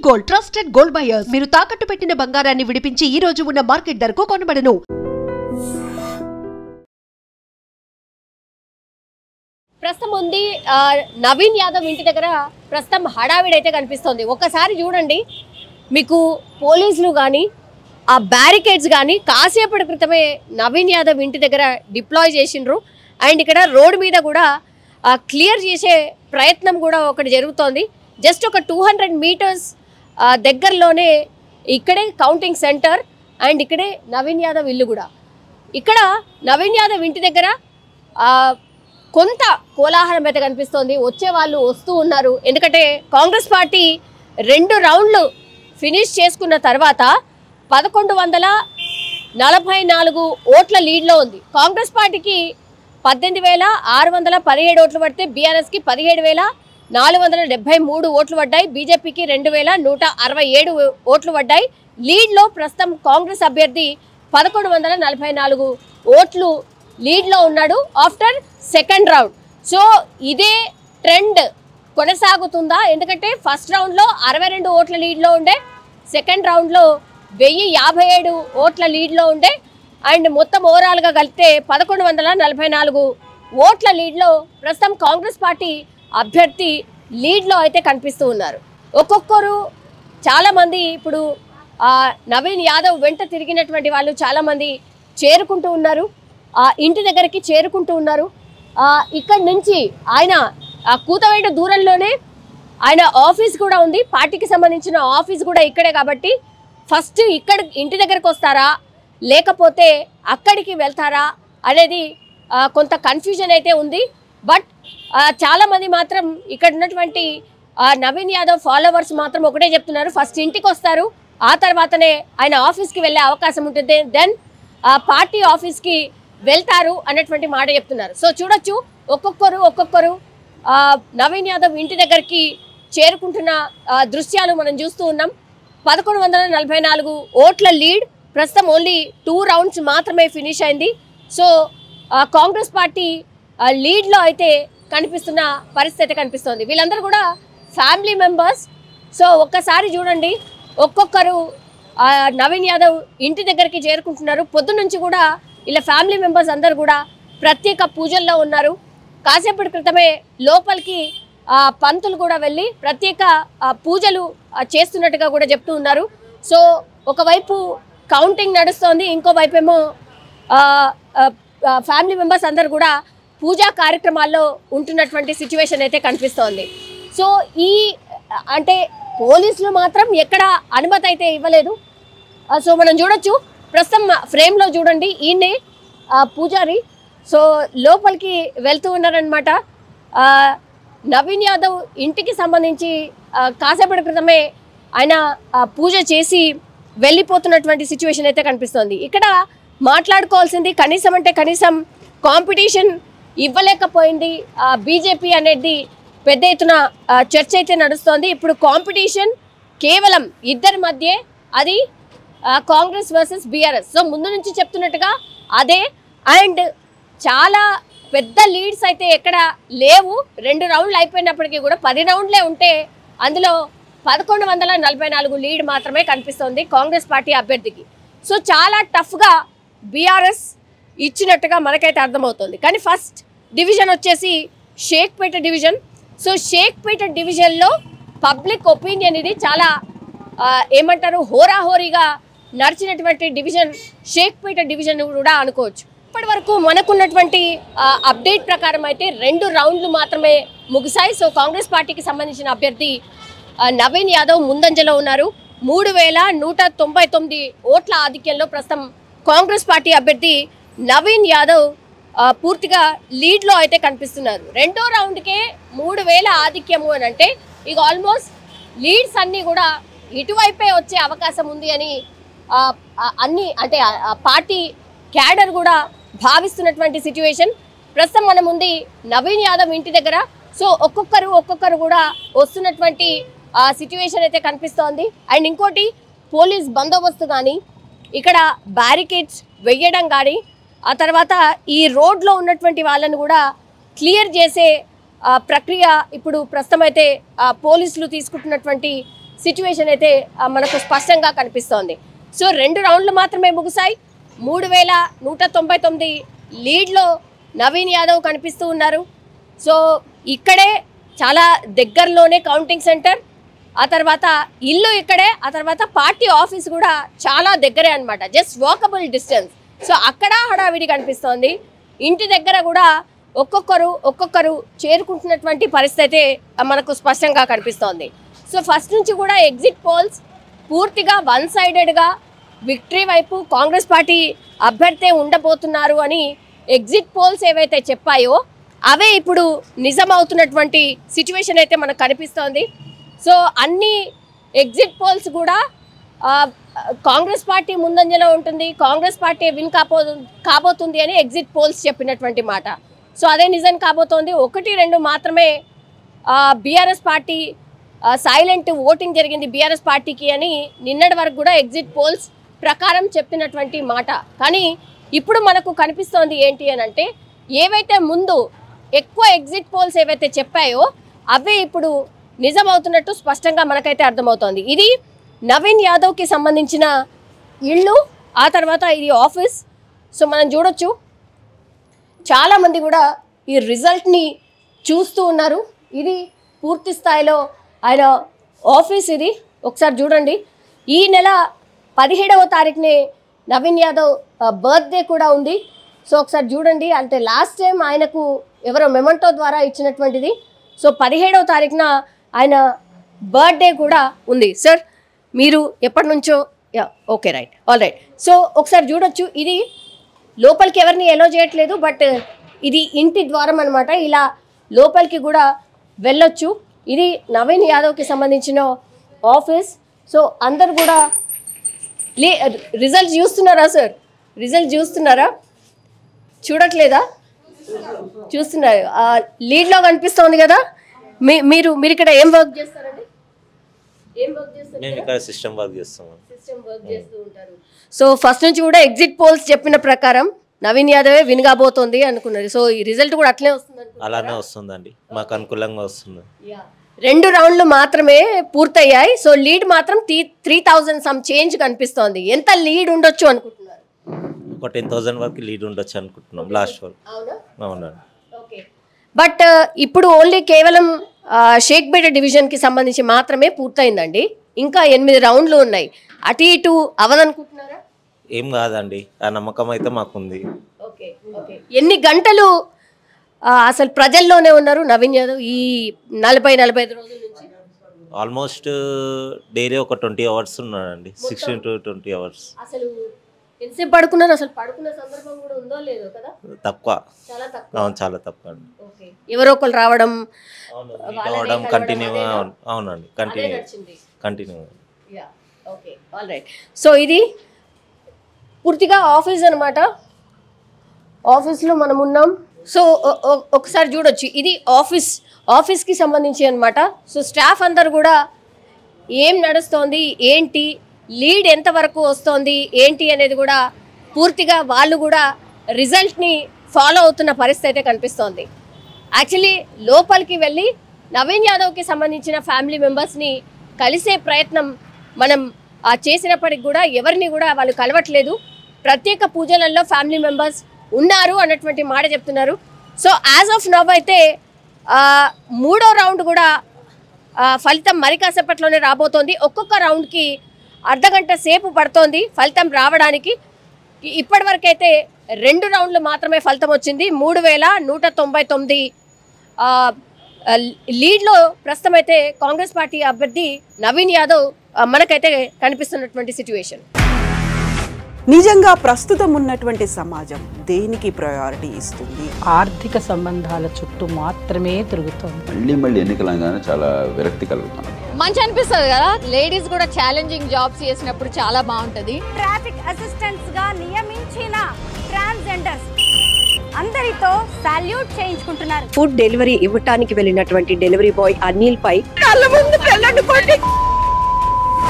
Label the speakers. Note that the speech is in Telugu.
Speaker 1: గోల్డ్ ట్రస్టెడ్ గోల్డ్ బయర్స్ మీరు తాకట్టు పెట్టిన బంగారాన్ని విడిపించి ఈ రోజు ఉన్న మార్కెట్ ధరకు కొనబడను.
Speaker 2: ప్రస్తుతం ఉంది నవీన్ యాదవ్ ఇంటి దగ్గర ప్రస్తుతం హడావిడి అయితే కనిపిస్తోంది. ఒక్కసారి చూడండి, మీకు పోలీసులు కానీ ఆ బ్యారికేడ్స్ కానీ కాసేపటి క్రితమే నవీన్ యాదవ్ ఇంటి దగ్గర డిప్లాయ్ చేసిండ్రు. అండ్ ఇక్కడ రోడ్ మీద కూడా క్లియర్ చేసే ప్రయత్నం కూడా ఒకటి జరుగుతోంది. జస్ట్ ఒక 200 మీటర్స్ దగ్గరలోనే ఇక్కడే కౌంటింగ్ సెంటర్ అండ్ ఇక్కడే నవీన్ యాదవ్ ఇల్లు కూడా. ఇక్కడ నవీన్ యాదవ్ ఇంటి దగ్గర కొంత కోలాహలం అయితే కనిపిస్తోంది. వచ్చే వాళ్ళు వస్తూ ఉన్నారు. ఎందుకంటే కాంగ్రెస్ పార్టీ 2 రౌండ్లు ఫినిష్ చేసుకున్న తర్వాత 1144 ఓట్ల లీడ్లో ఉంది. కాంగ్రెస్ పార్టీకి 18,617 ఓట్లు పడితే బీఆర్ఎస్కి 17,473 ఓట్లు పడ్డాయి. బీజేపీకి 2,167 ఓట్లు పడ్డాయి. లీడ్లో ప్రస్తుతం కాంగ్రెస్ అభ్యర్థి 1144 ఓట్లు లీడ్లో ఉన్నాడు ఆఫ్టర్ సెకండ్ రౌండ్. సో ఇదే ట్రెండ్ కొనసాగుతుందా? ఎందుకంటే ఫస్ట్ రౌండ్లో 62 ఓట్ల లీడ్లో ఉండే, సెకండ్ రౌండ్లో 1057 ఓట్ల లీడ్లో ఉండే, అండ్ మొత్తం ఓవరాల్గా కలిపితే 1144 ఓట్ల లీడ్లో ప్రస్తుతం కాంగ్రెస్ పార్టీ అభ్యర్థి లీడ్లో అయితే కనిపిస్తూ ఉన్నారు. ఒక్కొక్కరు చాలామంది ఇప్పుడు నవీన్ యాదవ్ వెంట తిరిగినటువంటి వాళ్ళు చాలామంది చేరుకుంటూ ఉన్నారు, ఇంటి దగ్గరికి చేరుకుంటూ ఉన్నారు. ఇక్కడి నుంచి ఆయన కూతవేట దూరంలోనే ఆయన ఆఫీస్ కూడా ఉంది. పార్టీకి సంబంధించిన ఆఫీస్ కూడా ఇక్కడే. కాబట్టి ఫస్ట్ ఇక్కడ ఇంటి దగ్గరకు వస్తారా లేకపోతే అక్కడికి వెళ్తారా అనేది కొంత కన్ఫ్యూజన్ అయితే ఉంది. బట్ చాలామంది మాత్రం ఇక్కడ ఉన్నటువంటి నవీన్ యాదవ్ ఫాలోవర్స్ మాత్రం ఒకటే చెప్తున్నారు, ఫస్ట్ ఇంటికి వస్తారు, ఆ తర్వాతనే ఆయన ఆఫీస్కి వెళ్ళే అవకాశం ఉంటుంది, దెన్ పార్టీ ఆఫీస్కి వెళ్తారు అన్నటువంటి మాట చెప్తున్నారు. సో చూడొచ్చు, ఒక్కొక్కరు నవీన్ యాదవ్ ఇంటి దగ్గరికి చేరుకుంటున్న దృశ్యాలు మనం చూస్తూ ఉన్నాం. 1144 ఓట్ల లీడ్, ప్రస్తుతం ఓన్లీ 2 రౌండ్స్ మాత్రమే ఫినిష్ అయింది. సో కాంగ్రెస్ పార్టీ లీడ్లో అయితే కనిపిస్తున్న పరిస్థితి కనిపిస్తోంది. వీళ్ళందరూ కూడా ఫ్యామిలీ మెంబర్స్. సో ఒక్కసారి చూడండి, ఒక్కొక్కరు నవీన్ యాదవ్ ఇంటి దగ్గరికి చేరుకుంటున్నారు. పొద్దున్నుంచి కూడా ఇలా ఫ్యామిలీ మెంబర్స్ అందరూ కూడా ప్రత్యేక పూజల్లో ఉన్నారు. కాసేపటి క్రితమే లోపలికి పంతులు కూడా వెళ్ళి ప్రత్యేక పూజలు చేస్తున్నట్టుగా కూడా చెప్తూ ఉన్నారు. సో ఒకవైపు కౌంటింగ్ నడుస్తోంది, ఇంకోవైపు ఏమో ఫ్యామిలీ మెంబర్స్ అందరు కూడా పూజా కార్యక్రమాల్లో ఉంటున్నటువంటి సిచ్యువేషన్ అయితే కనిపిస్తోంది. సో అంటే పోలీసులు మాత్రం ఎక్కడ అనుమతి అయితే ఇవ్వలేదు. సో మనం చూడొచ్చు, ప్రస్తుతం ఫ్రేమ్లో చూడండి, ఈయనే పూజారి. సో లోపలికి వెళ్తూ ఉన్నారనమాట. నవీన్ యాదవ్ ఇంటికి సంబంధించి కాసేపటి క్రితమే ఆయన పూజ చేసి వెళ్ళిపోతున్నటువంటి సిచ్యువేషన్ అయితే కనిపిస్తోంది. ఇక్కడ మాట్లాడుకోవాల్సింది కనీసం అంటే కనీసం కాంపిటీషన్ ఇవ్వలేకపోయింది బీజేపీ అనేది పెద్ద ఎత్తున చర్చ అయితే నడుస్తోంది. ఇప్పుడు కాంపిటీషన్ కేవలం ఇద్దరి మధ్యే, అది కాంగ్రెస్ వర్సెస్ బీఆర్ఎస్. సో ముందు నుంచి చెప్తున్నట్టుగా అదే. అండ్ చాలా పెద్ద లీడ్స్ అయితే ఎక్కడ లేవు. 2 రౌండ్లు అయిపోయినప్పటికీ కూడా 10 రౌండ్లే ఉంటే అందులో 1144 లీడ్ మాత్రమే కనిపిస్తోంది కాంగ్రెస్ పార్టీ అభ్యర్థికి. సో చాలా టఫ్గా బీఆర్ఎస్ ఇచ్చినట్టుగా మనకైతే అర్థమవుతుంది. కానీ ఫస్ట్ డివిజన్ వచ్చేసి షేక్పేట డివిజన్. సో షేక్పేట డివిజన్లో పబ్లిక్ ఒపీనియన్ ఇది చాలా ఏమంటారు హోరాహోరీగా నడిచినటువంటి డివిజన్ షేక్పేట డివిజన్ కూడా అనుకోవచ్చు. ఇప్పటి వరకు మనకున్నటువంటి అప్డేట్ ప్రకారం అయితే 2 రౌండ్లు మాత్రమే ముగిశాయి. సో కాంగ్రెస్ పార్టీకి సంబంధించిన అభ్యర్థి నవీన్ యాదవ్ ముందంజలో ఉన్నారు. 3,199 ఓట్ల ఆధిక్యంలో ప్రస్తుతం కాంగ్రెస్ పార్టీ అభ్యర్థి నవీన్ యాదవ్ పూర్తిగా లీడ్లో అయితే కనిపిస్తున్నారు. 2వ రౌండ్కే 3,000 ఆధిక్యము అని అంటే ఇక ఆల్మోస్ట్ లీడ్స్ అన్నీ కూడా ఇటువైపే వచ్చే అవకాశం ఉంది అని అన్ని అంటే పార్టీ క్యాడర్ కూడా భావిస్తున్నటువంటి సిచ్యువేషన్. ప్రస్తుతం మనం ఉంది నవీన్ యాదవ్ ఇంటి దగ్గర. సో ఒక్కొక్కరు కూడా వస్తున్నటువంటి సిచ్యువేషన్ అయితే కనిపిస్తోంది. అండ్ ఇంకోటి, పోలీస్ బందోబస్తు కానీ ఇక్కడ బ్యారికేడ్స్ వెయ్యడం కానీ, ఆ తర్వాత ఈ రోడ్లో ఉన్నటువంటి వాళ్ళను కూడా క్లియర్ చేసే ప్రక్రియ ఇప్పుడు ప్రస్తుతం అయితే పోలీసులు తీసుకుంటున్నటువంటి సిచ్యువేషన్ అయితే మనకు స్పష్టంగా కనిపిస్తోంది. సో 2 రౌండ్లు మాత్రమే ముగిశాయి. 3199 లీడ్లో నవీన్ యాదవ్ కనిపిస్తూ ఉన్నారు. సో ఇక్కడే చాలా దగ్గరలోనే కౌంటింగ్ సెంటర్, ఆ తర్వాత ఇల్లు ఇక్కడే, ఆ తర్వాత పార్టీ ఆఫీస్ కూడా చాలా దగ్గరే అనమాట, జస్ట్ వాకబుల్ డిస్టెన్స్. సో అక్కడ హడావిడి కనిపిస్తోంది. ఇంటి దగ్గర కూడా ఒక్కొక్కరు చేరుకుంటున్నటువంటి పరిస్థితి మనకు స్పష్టంగా కనిపిస్తోంది. సో ఫస్ట్ నుంచి కూడా ఎగ్జిట్ పోల్స్ పూర్తిగా వన్ సైడెడ్గా విక్టరీ వైపు కాంగ్రెస్ పార్టీ అభ్యర్థే ఉండబోతున్నారు అని ఎగ్జిట్ పోల్స్ ఏవైతే చెప్పాయో అవే ఇప్పుడు నిజమవుతున్నటువంటి సిచ్యువేషన్ అయితే మనకు కనిపిస్తోంది. సో అన్ని ఎగ్జిట్ పోల్స్ కూడా కాంగ్రెస్ పార్టీ ముందంజలో ఉంటుంది, కాంగ్రెస్ పార్టీ విన్ కాబోతుంది అని ఎగ్జిట్ పోల్స్ చెప్పినటువంటి మాట. సో అదే నిజం కాబోతోంది. 1-2 మాత్రమే బీఆర్ఎస్ పార్టీ సైలెంట్ ఓటింగ్ జరిగింది బీఆర్ఎస్ పార్టీకి అని నిన్నటి వరకు కూడా ఎగ్జిట్ పోల్స్ ప్రకారం చెప్పినటువంటి మాట. కానీ ఇప్పుడు మనకు కనిపిస్తోంది ఏంటి అని అంటే, ఏవైతే ముందు ఎక్కువ ఎగ్జిట్ పోల్స్ ఏవైతే చెప్పాయో అవే ఇప్పుడు నిజమవుతున్నట్టు స్పష్టంగా మనకైతే అర్థమవుతోంది. ఇది నవీన్ యాదవ్కి సంబంధించిన ఇల్లు, ఆ తర్వాత ఇది ఆఫీస్. సో మనం చూడొచ్చు చాలామంది కూడా ఈ రిజల్ట్ని చూస్తూ ఉన్నారు. ఇది పూర్తి స్థాయిలో ఆయన ఆఫీస్. ఇది ఒకసారి చూడండి. ఈ నెల 17వ తారీఖునే నవీన్ యాదవ్ బర్త్డే కూడా ఉంది. సో ఒకసారి చూడండి, అంటే లాస్ట్ టైం ఆయనకు ఎవరో మెమంటో ద్వారా ఇచ్చినటువంటిది. సో 17వ తారీఖున ఆయన బర్త్డే కూడా ఉంది. సార్ మీరు ఎప్పటి నుంచో okay right all right. So ఒకసారి చూడొచ్చు, ఇది లోపలికి ఎవరిని ఎలో చేయట్లేదు, బట్ ఇది ఇంటి ద్వారం అనమాట. ఇలా లోపలికి కూడా వెళ్ళొచ్చు. ఇది నవీన్ యాదవ్కి సంబంధించిన ఆఫీస్. సో అందరు కూడా రిజల్ట్ చూస్తున్నారా సార్? రిజల్ట్ చూస్తున్నారా? చూడట్లేదా? చూస్తున్నారు. లీడ్లో కనిపిస్తోంది కదా. మీరు ఇక్కడ ఏం వర్క్ చేస్తారండి? ఏం వర్క్ చేస్తారు?
Speaker 3: మేము ఇక్కడ సిస్టమ్ వర్క్ చేస్తాం.
Speaker 2: సిస్టమ్ వర్క్ చేస్తూ ఉంటారు. సో ఫస్ట్ నుంచి కూడా ఎగ్జిట్ పోల్స్ చెప్పిన ప్రకారం నవీన్ యాదవే విన్ కాబోతోంది అనుకున్నారు. సో ఈ రిజల్ట్ కూడా అట్లే వస్తుంది?
Speaker 3: అలానే వస్తుందండి, మాకు అనుకూలంగా వస్తుంది.
Speaker 2: 2 రౌండ్లు మాత్రమే పూర్తయ్యాయి. సో లీడ్ మాత్రం 3000 సమ్ చేంజ్ కనిపిస్తోంది. ఎంత లీడ్ ఉండొచ్చు అనుకుంటున్నారు?
Speaker 3: ఒక 10,000 వరకు లీడ్ ఉండొచ్చు అనుకుంటున్నాం లాస్ట్ వరకు. అవునండి.
Speaker 2: ఓకే. బట్ ఇప్పుడు ఓన్లీ కేవలం షేక్పేట డివిజన్కి సంబంధించి మాత్రమే పూర్తయిందండి. ఇంకా 8 రౌండ్లు ఉన్నాయి. అటు ఇటు అవదనుకుంటున్నారా?
Speaker 3: ఏం కాదండి, ఆ నమ్మకం అయితే మాకుంది.
Speaker 2: Okay okay. ఎన్ని గంటలు అసలు ప్రజల్లోనే ఉన్నారు నవీన్ యాదవ్ ఈ 40-45 రోజుల నుంచి?
Speaker 3: ఆల్మోస్ట్ డైలీ ఒక 20 అవర్స్ ఉన్నాడండి, 16 to 20 అవర్స్.
Speaker 2: అసలు ఎంతసేపు పడుకున్నారు? అసలు పడుకున్న సందర్భం కూడా ఉందో లేదో కదా?
Speaker 3: తక్కువ.
Speaker 2: చాలా తక్కువ.
Speaker 3: అవును, చాలా తక్కువ అండి.
Speaker 2: ఓకే. ఎవరో ఒకరు రావడం
Speaker 3: కంటిన్యూ. అవునండి, continue.
Speaker 2: Okay all right. So ఇది పూర్తిగా ఆఫీస్ అనమాట. ఆఫీస్లో మనం ఉన్నాం. సో ఒకసారి చూడొచ్చు, ఇది ఆఫీస్కి సంబంధించి అనమాట. సో స్టాఫ్ అందరు కూడా ఏం నడుస్తోంది, ఏంటి లీడ్ ఎంతవరకు వస్తోంది ఏంటి అనేది కూడా పూర్తిగా వాళ్ళు కూడా రిజల్ట్ని ఫాలో అవుతున్న పరిస్థితి అయితే కనిపిస్తోంది. యాక్చువల్లీ లోపలికి వెళ్ళి నవీన్ యాదవ్కి సంబంధించిన ఫ్యామిలీ మెంబర్స్ని కలిసే ప్రయత్నం మనం చేసినప్పటికి కూడా ఎవరిని కూడా వాళ్ళు కలవట్లేదు. ప్రత్యేక పూజలలో ఫ్యామిలీ మెంబర్స్ ఉన్నారు అన్నటువంటి మాట చెప్తున్నారు. సో యాజ్ ఆఫ్ నవ్ అయితే 3వ రౌండ్ కూడా ఫలితం మరి కాసేపట్లోనే రాబోతోంది. ఒక్కొక్క రౌండ్కి అర్ధగంట సేపు పడుతోంది ఫలితం రావడానికి. ఇప్పటివరకు అయితే 2 రౌండ్లు మాత్రమే ఫలితం వచ్చింది. 3199 లీడ్లో ప్రస్తుతం అయితే కాంగ్రెస్ పార్టీ అభ్యర్థి నవీన్ యాదవ్ మనకైతే కనిపిస్తున్నటువంటి సిచ్యువేషన్.
Speaker 4: నిజంగా ప్రస్తుతం ఉన్నటువంటి సమాజం దేనికి ప్రయారిటీ ఇస్తుంది?
Speaker 5: ఆర్థిక సంబంధాల చుట్టూ మాత్రమే తిరుగుతుంది.
Speaker 6: మళ్ళీ ఎన్నికలంగానే చాలా విరక్తి కలుగుతాం.
Speaker 7: మంచి అనిపిస్తుంది కదా, లేడీస్ కూడా ఛాలెంజింగ్ జాబ్స్ చేసినప్పుడు చాలా బాగుంటది.
Speaker 8: ట్రాఫిక్ అసిస్టెంట్స్ గా నియమించిన ట్రాన్స్జెండర్స్ అందరితో సాల్యూట్ చేయించుకుంటున్నారు.
Speaker 9: ఫుడ్ డెలివరీ ఇవ్వటానికి వెళ్ళినటువంటి డెలివరీ బాయ్ అనిల్ పై కళ్ళ ముందు